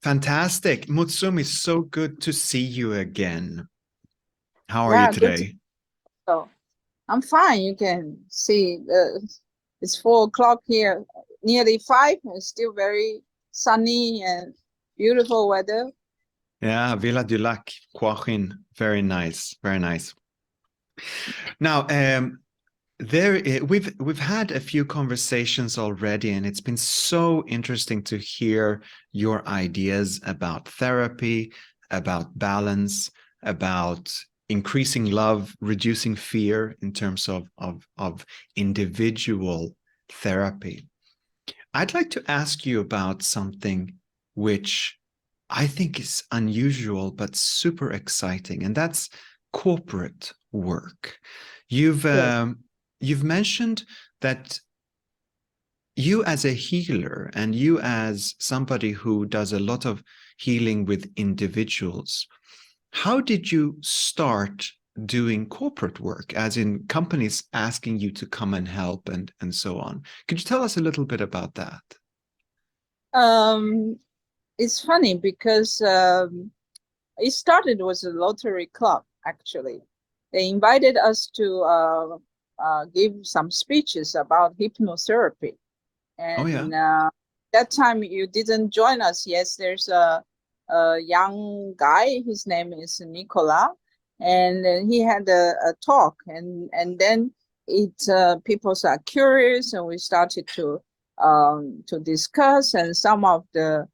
Fantastic. Mutsumi, so good to see you again. How are you Yeah, good to today? go. I'm fine. You can see it's 4 o'clock here, nearly five. It's still very sunny and beautiful weather. Yeah, Villa du Lac, Quachin. Very nice. Very nice. Now, we've had a few conversations already, and it's been so interesting to hear your ideas about therapy, about balance, about increasing love, reducing fear in terms of individual therapy. I'd like to ask you about something which I think is unusual but super exciting, and that's corporate work. You've Yes. um, you've mentioned that you as a healer and you as somebody who does a lot of healing with individuals, how did you start doing corporate work, as in companies asking you to come and help and so on? Could you tell us a little bit about that? Um, it's funny because it started with a Rotary Club, actually. They invited us to give some speeches about hypnotherapy. Oh yeah. And that time you didn't join us. Yes, there's a young guy. His name is Nicola, and he had a talk, and then it people are curious, and we started to discuss, and some of the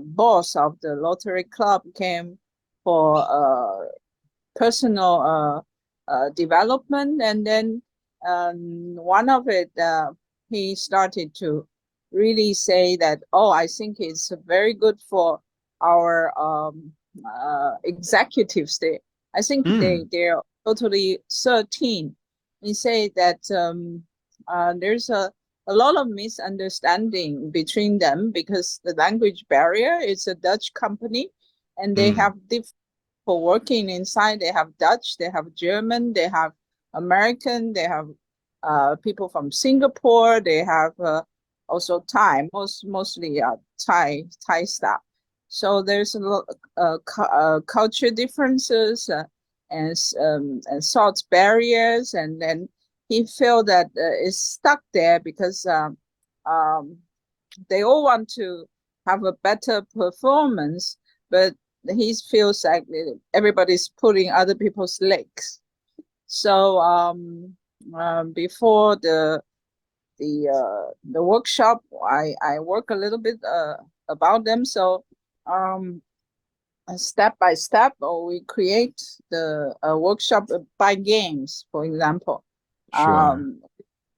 boss of the Rotary Club came for personal development, and then one of it he started to really say that, oh, I think it's very good for our executives. I think Mm, they're totally 13. He said that there's a lot of misunderstanding between them because the language barrier is a Dutch company, and they have mm, different for working inside. They have Dutch, they have German, they have American, they have people from Singapore, they have also Thai, mostly Thai staff. So there's a lot culture differences and salt barriers, and then he felt that it's stuck there because um, they all want to have a better performance, but he feels like everybody's pulling other people's legs. So before the workshop, I work a little bit about them. So um, step by step, or we create the workshop by games, for example. sure. Um,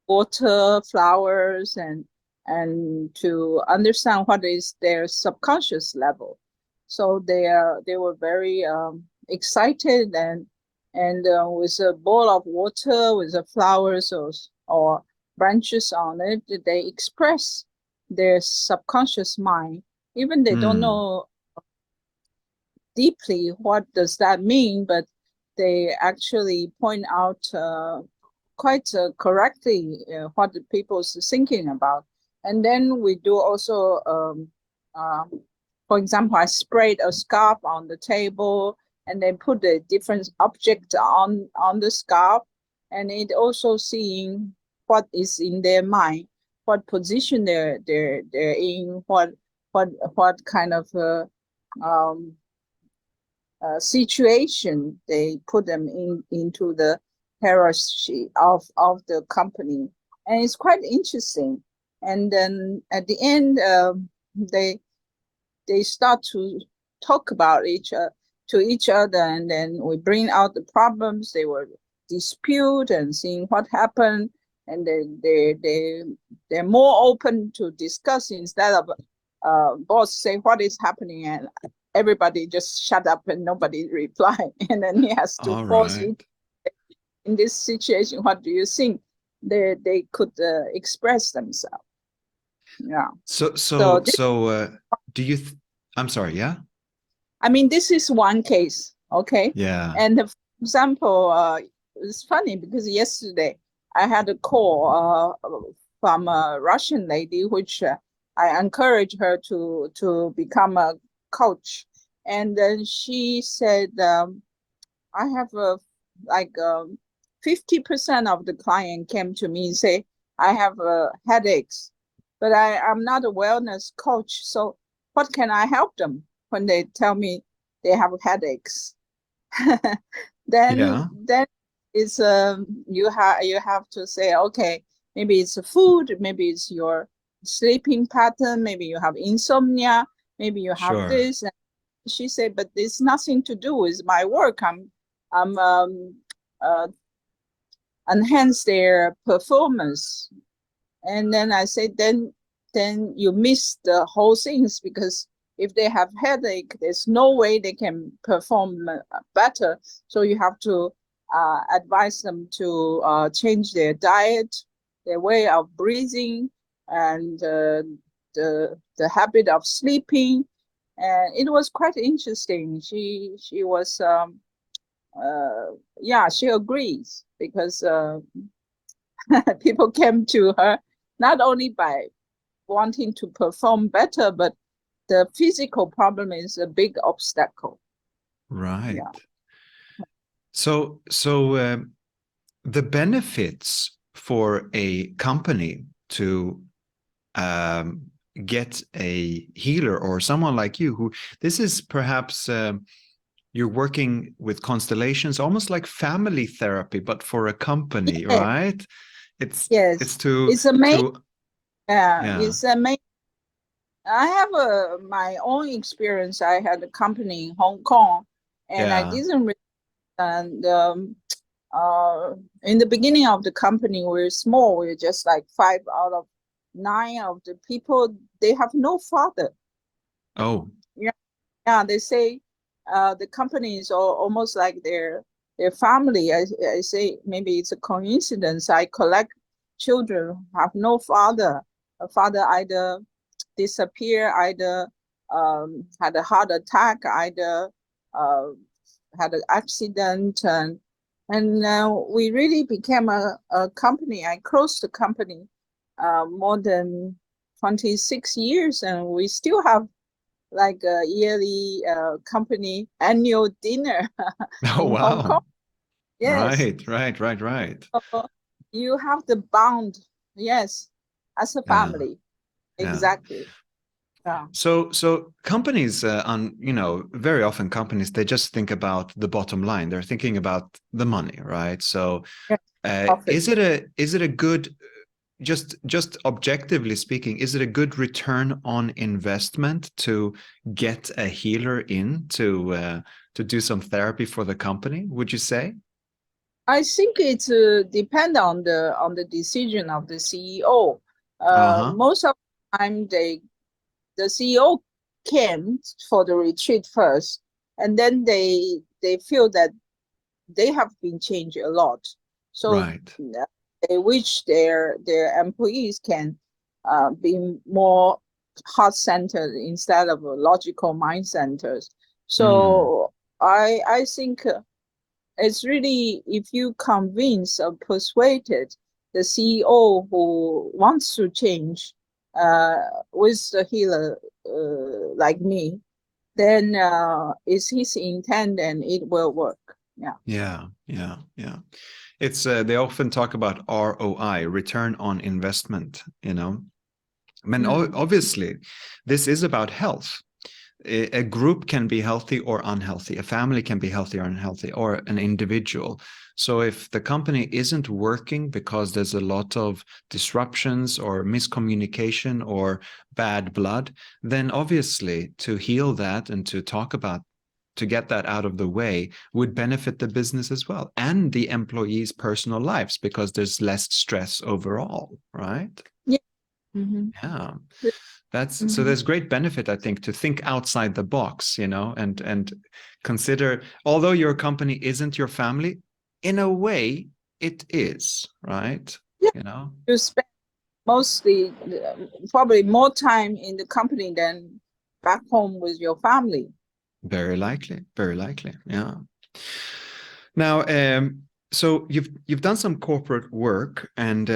Water, flowers, and to understand what is their subconscious level. So they were very excited, and with a bowl of water with the flowers or branches on it, they express their subconscious mind. Even they don't Mm, know deeply what does that mean, but they actually point out quite correctly what the people's thinking about. And then we do also, uh, for example, I sprayed a scarf on the table and then put a different object on the scarf, and it also seeing what is in their mind, what position they're in, what kind of um, situation they put them into the hierarchy of the company, and it's quite interesting. And then at the end, they start to talk about to each other, and then we bring out the problems they were dispute and seeing what happened, and they're more open to discuss instead of boss say what is happening, and everybody just shut up and nobody reply and then he has to all force right. it in this situation. What do you think? They could express themselves. Yeah. So, So so, this, so, do you, I'm sorry, yeah? I mean, this is one case, okay? Yeah. And for example, it's funny because yesterday I had a call from a Russian lady, which I encouraged her to become a coach. And then she said, I have like 50% of the client came to me and say, I have headaches, but I'm not a wellness coach. So what can I help them when they tell me they have headaches? Yeah, Then it's you have to say, okay, maybe it's food, maybe it's your sleeping pattern, maybe you have insomnia, maybe you have sure. this. And she said, but it's nothing to do with my work. I'm uh, enhance their performance. And then I said, then you miss the whole things, because if they have headache, there's no way they can perform better. So you have to advise them to change their diet, their way of breathing, and the habit of sleeping. And it was quite interesting. She was yeah, she agrees, because people came to her not only by wanting to perform better, but the physical problem is a big obstacle. Yeah. Right. So the benefits for a company to um, get a healer or someone like you, who this is perhaps you're working with constellations, almost like family therapy, but for a company, Yeah. right? It's Yes. it's to It's amazing. to Yeah, yeah, it's amazing. I have my own experience. I had a company in Hong Kong, and I yeah. didn't. And uh, in the beginning of the company, we're small. We're just like 5 out of 9 of the people. They have no father. Oh, Yeah, yeah. They say the company is almost like their family. I say maybe it's a coincidence. I collect children who have no father. A father either disappear, either had a heart attack, either uh, had an accident, and we really became a company. I closed the company more than 26 years, and we still have like a yearly company annual dinner oh in Hong Kong. wow. Yes. Right. So you have the bond, yes, as a Yeah, family. yeah. Exactly. Yeah. So companies on very often companies, they just think about the bottom line. They're thinking about the money, right? So Yes. Profit. is it a good, just objectively speaking, is it a good return on investment to get a healer in to do some therapy for the company, would you say? I think it's depend on the decision of the CEO. Uh-huh. Most of the time, the CEO came for the retreat first, and then they feel that they have been changed a lot. So Right. they wish their employees can be more heart centered instead of logical mind centers. Mm. So I think it's really, if you convince or persuaded the CEO who wants to change uh, with the healer like me, then it's his intent and it will work. Yeah. Yeah. It's they often talk about ROI, return on investment, you know. I mean, Mm. obviously, this is about health. A group can be healthy or unhealthy. A family can be healthy or unhealthy, or an individual. So if the company isn't working because there's a lot of disruptions or miscommunication or bad blood, then obviously to heal that and to talk about to get that out of the way would benefit the business as well and the employees' personal lives because there's less stress overall, right? Yeah. Mm-hmm. Yeah. That's so Mm-hmm. there's great benefit, I think, to think outside the box, and consider, although your company isn't your family, in a way it is, right? Yeah. You know, You spend mostly, probably more time in the company than back home with your family. very likely, very likely. Yeah. Now, so you've done some corporate work and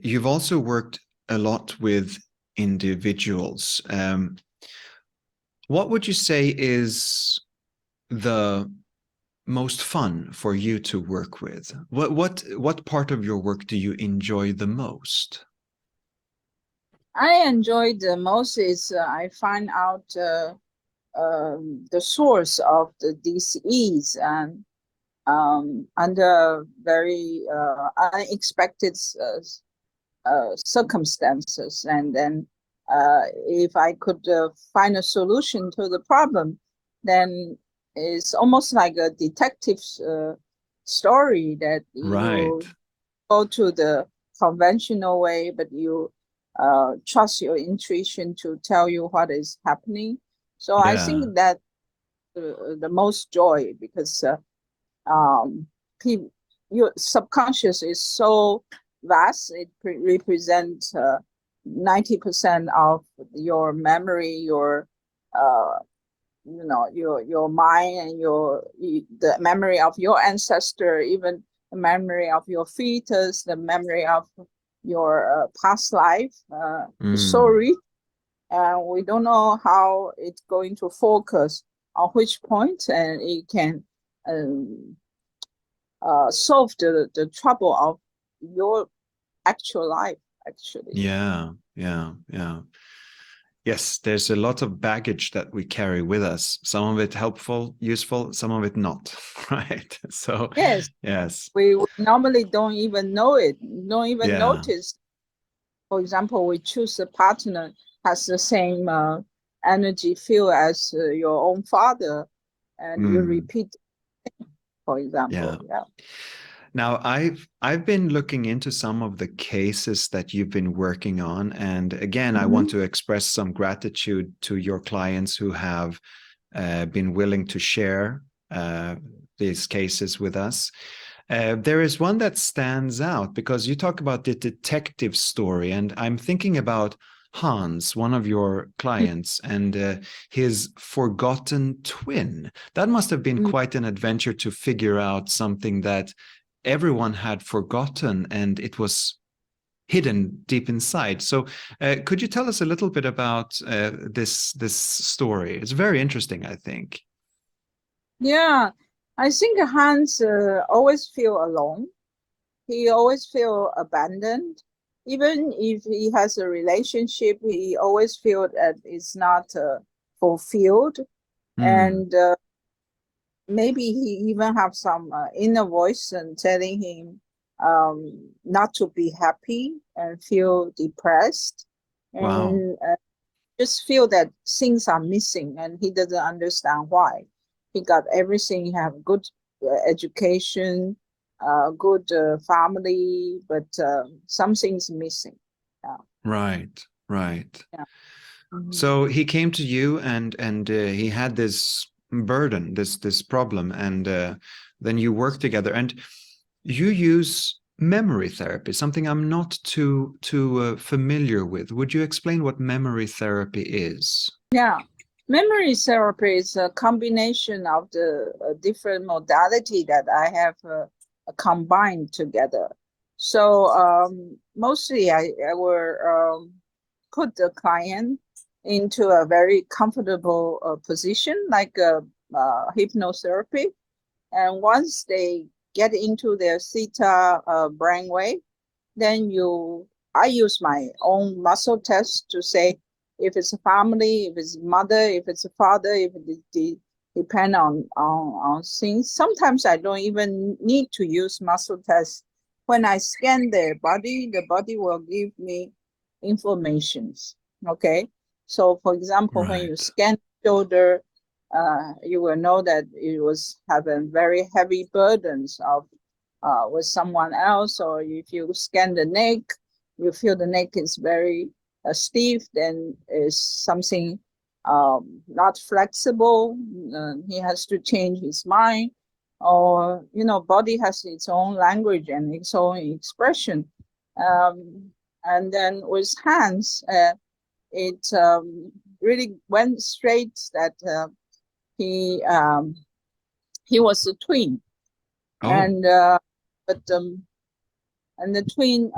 you've also worked a lot with individuals. What would you say is the most fun for you to work with? What part of your work do you enjoy the most? I enjoy the most is I find out the source of the disease, and under very unexpected circumstances. And then if I could find a solution to the problem, then it's almost like a detective story that Right. you go to the conventional way, but you trust your intuition to tell you what is happening. So I Yeah. think that the most joy, because um, your subconscious is so vast. It represents 90% of your memory, your uh, your mind, and the memory of your ancestor, even the memory of your fetus, the memory of your past life. Is so Mm. rich, and we don't know how it's going to focus on which point, and it can um, solve the trouble of your actual life, actually. Yeah. Yeah. Yeah. Yes, there's a lot of baggage that we carry with us. Some of it helpful, useful, some of it not. Right. So, Yes, yes. we normally don't even know it, don't even Yeah. notice. For example, we choose a partner has the same energy field as your own father, and you Mm. repeat, for Yeah. example. Yeah. Now, I've been looking into some of the cases that you've been working on, and again, I want Mm-hmm. to express some gratitude to your clients who have been willing to share these cases with us. There is one that stands out because you talk about the detective story, and I'm thinking about Hans, one of your clients, and his forgotten twin. That must have been quite an adventure to figure out something that everyone had forgotten and it was hidden deep inside. So, could you tell us a little bit about this story? It's very interesting, I think. Yeah, I think Hans always feel alone. He always feel abandoned. Even if he has a relationship, he always feel that it's not fulfilled. Hmm. And maybe he even have some inner voice and telling him not to be happy and feel depressed, Wow. and just feel that things are missing, and he doesn't understand why. He got everything. He have good education, good family, but something's missing. Yeah. Right. Right. Yeah. Mhm. So he came to you and he had this burden, this problem, and then you work together and you use memory therapy, something I'm not too familiar with. Would you explain what memory therapy is? Yeah. Memory therapy is a combination of the different modality that I have combined together. So mostly I will put the client into a very comfortable position, like hypnotherapy. And once they get into their theta brainwave, then I use my own muscle test to say if it's a family, if it's mother, if it's a father, if it depend on things. Sometimes I don't even need to use muscle test. When I scan their body, the body will give me informations. Okay. So for example, when you Right. scan shoulder, you will know that it was having very heavy burdens of with someone else, or if you scan the neck, you feel the neck is very stiff, then is something not flexible. He has to change his mind, or body has its own language and its own expression. Um, and then with hands, it really went straight that he um, he was a twin, Oh, and but and the twin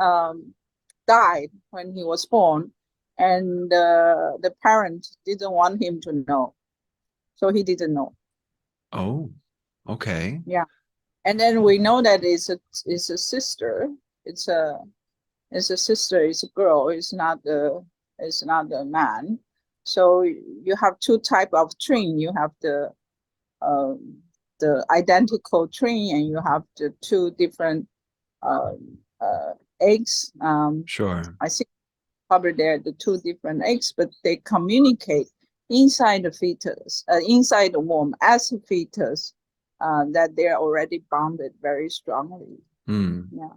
died when he was born, and the parent didn't want him to know, so he didn't know. Oh, okay. Yeah, and then we know that it's a sister. It's a sister. It's a girl. It's not a man. So you have two type of twin. You have um, the identical twin, and you have the two different uh, uh, eggs. Sure. I think probably they're the two different eggs, but they communicate inside the fetus, inside the womb as a fetus, that they're already bonded very strongly. Mm, Yeah.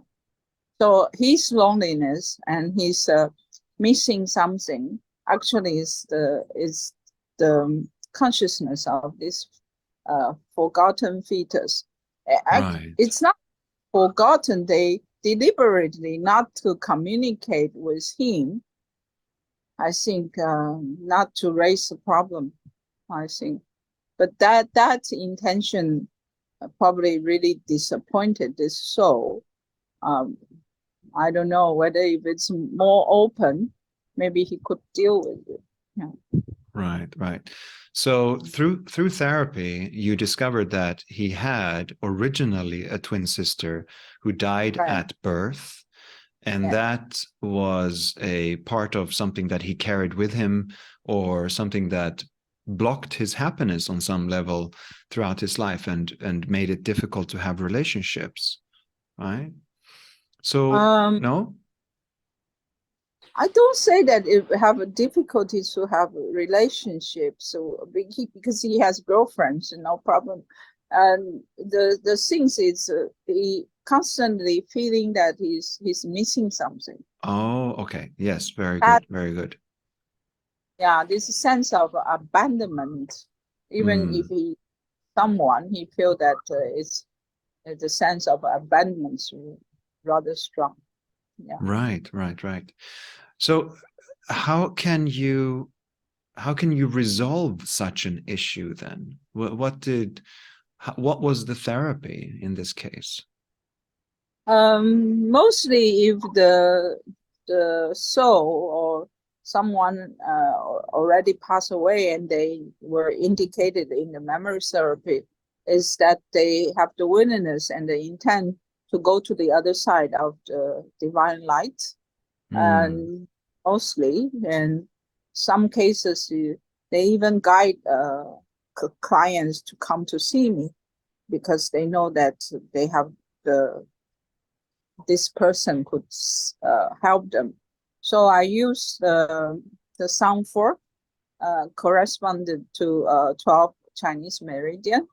So his loneliness and his missing something actually is the consciousness of this forgotten fetus. right. It's not forgotten. They deliberately not to communicate with him. I think not to raise a problem. I think, but that intention probably really disappointed this soul. Um, I don't know whether if it's more open, maybe he could deal with it. Yeah. Right, right. So through therapy, you discovered that he had originally a twin sister who died Right. at birth, and Yeah. that was a part of something that he carried with him, or something that blocked his happiness on some level throughout his life and made it difficult to have relationships, right? So Um, no? I don't say that it have a difficulty to have a relationship. So because he has girlfriends, no problem. And the things is he constantly feeling that he's missing something. Oh, okay. Yes, very That good, very good. yeah, this sense of abandonment. Even if Mm. he feel that it's the sense of abandonment rather strong. Yeah. Right, right, right. So how can you resolve such an issue then? What was the therapy in this case? Mostly if the soul or someone already passed away and they were indicated in the memory therapy, is that they have the willingness and the intent to go to the other side of the divine light. Mm, And mostly in some cases they even guide clients to come to see me because they know that they have the this person could help them. So I use the sound fork corresponded to 12 Chinese meridian,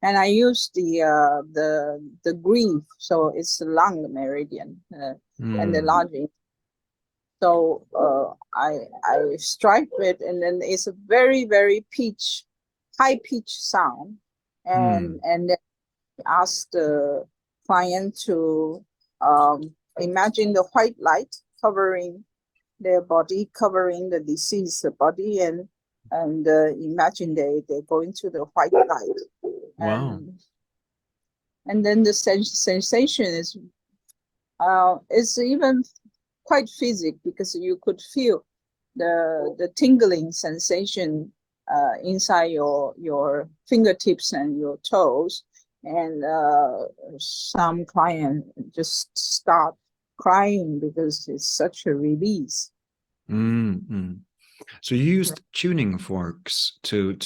and I use the grief, so it's the lung meridian and the mm, large. So I strike it, and then it's a very high pitch sound, mm, and then ask the client to imagine the white light covering their body, covering the deceased body, and imagine they go into the white light, wow. and then the sensation is even quite physical because you could feel the tingling sensation inside your fingertips and your toes, and some client just start crying because it's such a release. Mm, mm. So you used tuning forks to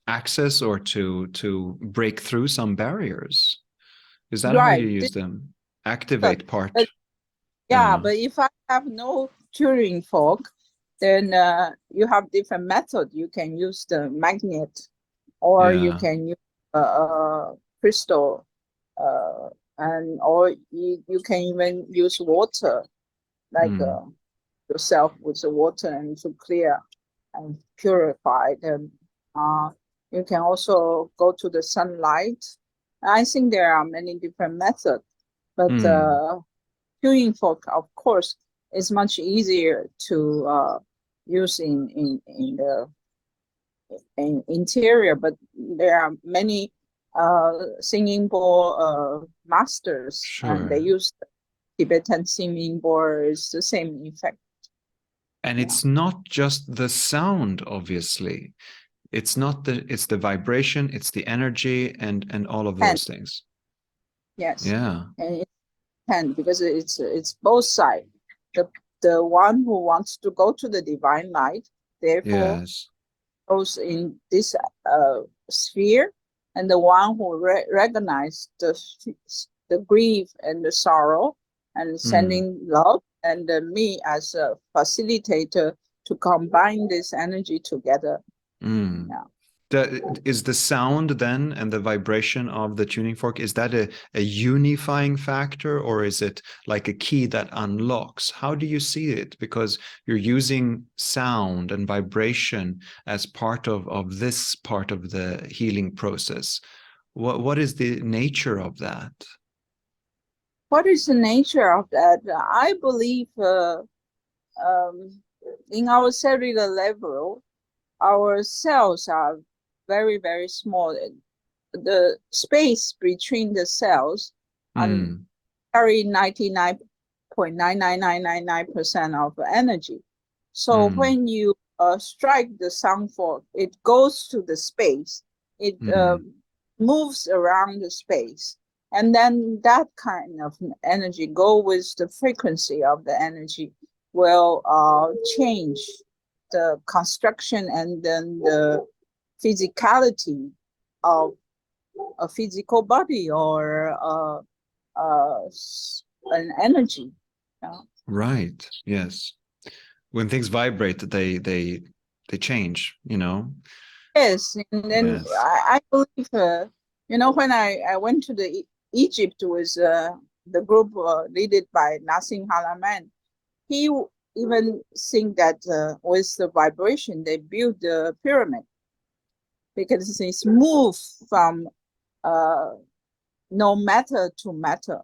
access or to break through some barriers. Is that how you Right. use them? Activate But part. yeah, but if I have no tuning fork, then you have different method. You can use the magnet, or you Yeah. can use crystal, uh, and or you can even use water, like Mm, yourself with the water and to clear and purify them. Uh, you can also go to the sunlight. I think there are many different methods, but mm, tuning fork, of course, is much easier to use in the interior, but there are many singing bowl masters, and they sure. use Tibetan singing bowl is the same effect. And Yeah. it's not just the sound, obviously. It's the vibration, it's the energy and all of And those things. yes, Yeah. and it's hand because it's both sides. The one who wants to go to the divine light, therefore Yes. goes in this sphere, and the one who recognize the grief and the sorrow and Mm, sending love, and me as a facilitator to combine this energy together. mm. Yeah. Is the sound then and the vibration of the tuning fork, is that a unifying factor, or is it like a key that unlocks? How do you see it? Because you're using sound and vibration as of this part of the healing process. What is the nature of that? What is the nature of that? I believe in our cellular level, our cells are very, very small. The space between the cells Mm, carry 99.99999% of energy. So mm, when you strike the sound fork, it goes to the space. It mm, moves around the space. And then that kind of energy go with the frequency of the energy will change the construction and then the physicality of a physical body or an energy. Yeah. right. Yes. When things vibrate, they change, you know? Yes, and then Yes. I believe, when I went to Egypt with the group led by Nassim Halaman, he even think that with the vibration they built the pyramid because it's moved from no matter to matter.